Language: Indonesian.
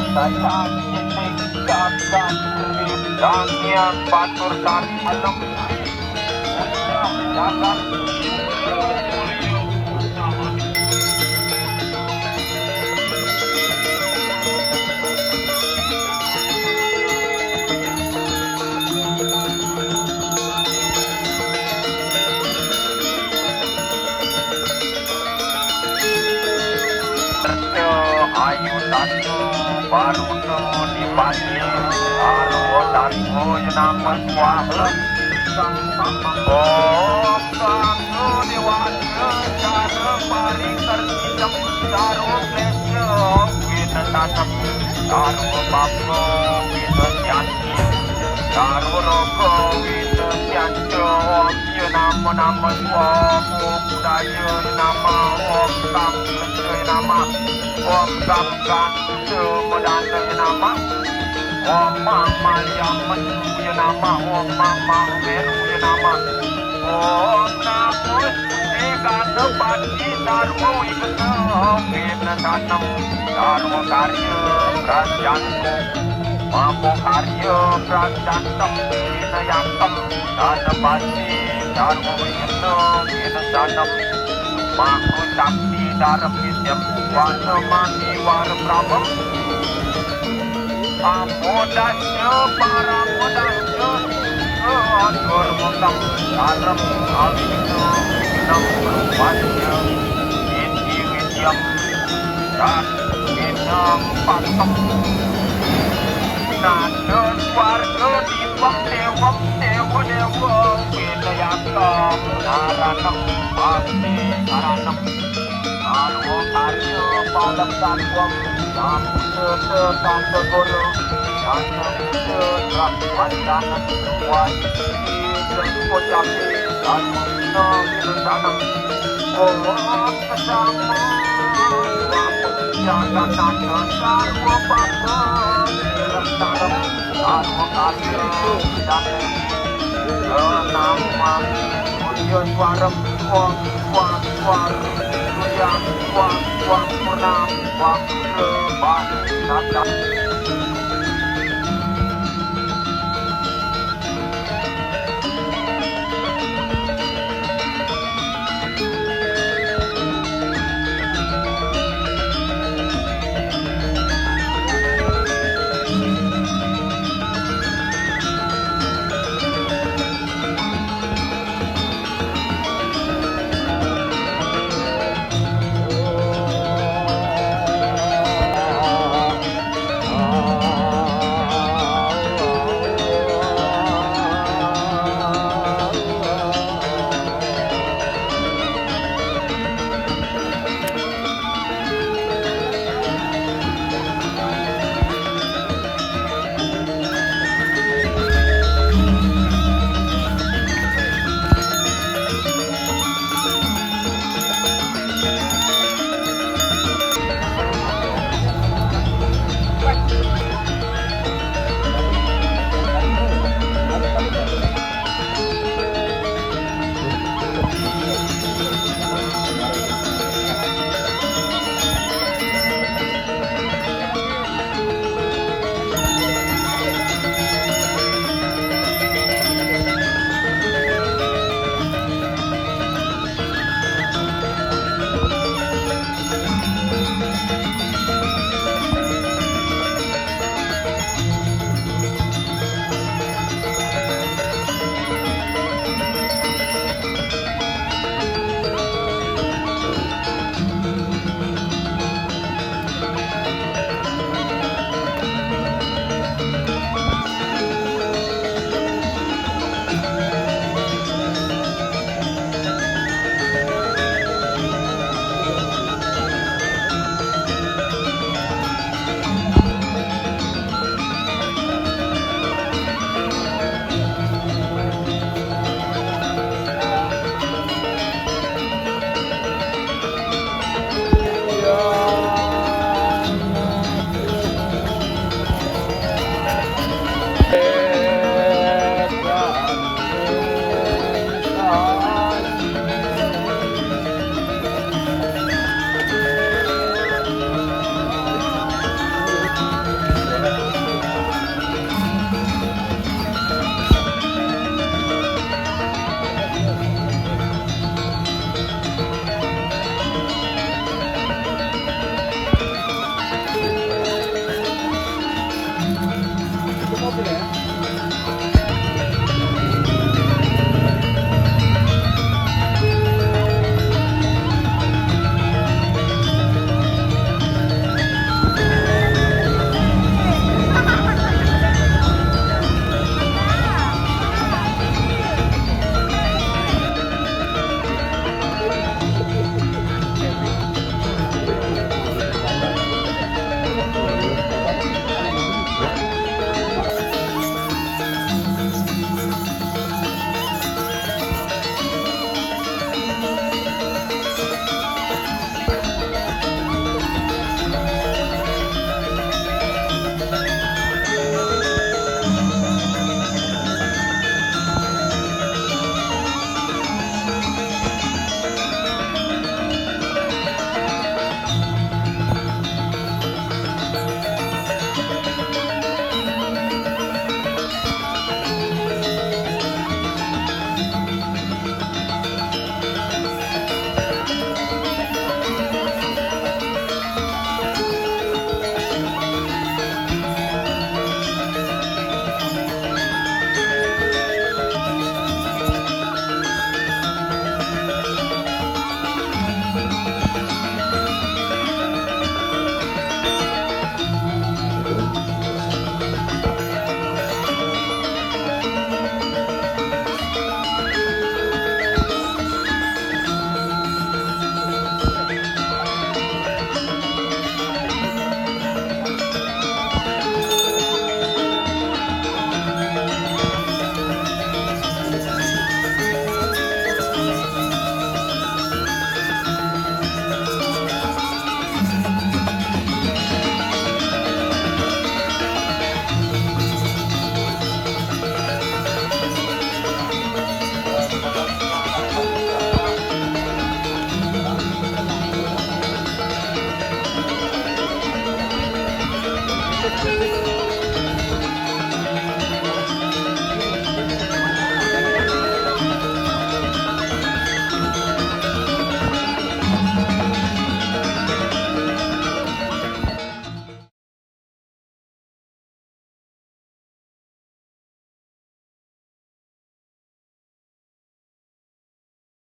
saya titik jagat dan yang batur dan alam jagat ayu tatu baru tu dipati arwah tatu nama suara om tatu dewasa cara paling terhitam taruh plesnya kita tanam taruh bambu kita janji taruh rokok kita janji om ya nama om budaya nama om kampung nama om kamkan semedan nama om mama yang menuju nama om mama meru nama om napus ikan depan taruh ikan kita tanam taruh karya prajantu mampu karya prajantam kita yantem tanam pasti taruh kita tanam mampu sakti dalam hidup wana mani war brahma amodasya para modasya atur mukam dalam avinu nam berupaya iti widyam dan inam patam nada swarga dipam dewam dewa dewa winayakam naranam bhakti karanam arwah karya palam tatwam samudra tanda guru dana muda randanan wajib dan pocapi dan muna milutanam om bersama jangan nada sarwa pada milutanam arwah karya dana nama Surya Swaram Swam Swam Swar Surya Swam Swam Purnam Swam Reban Nada kecil ya.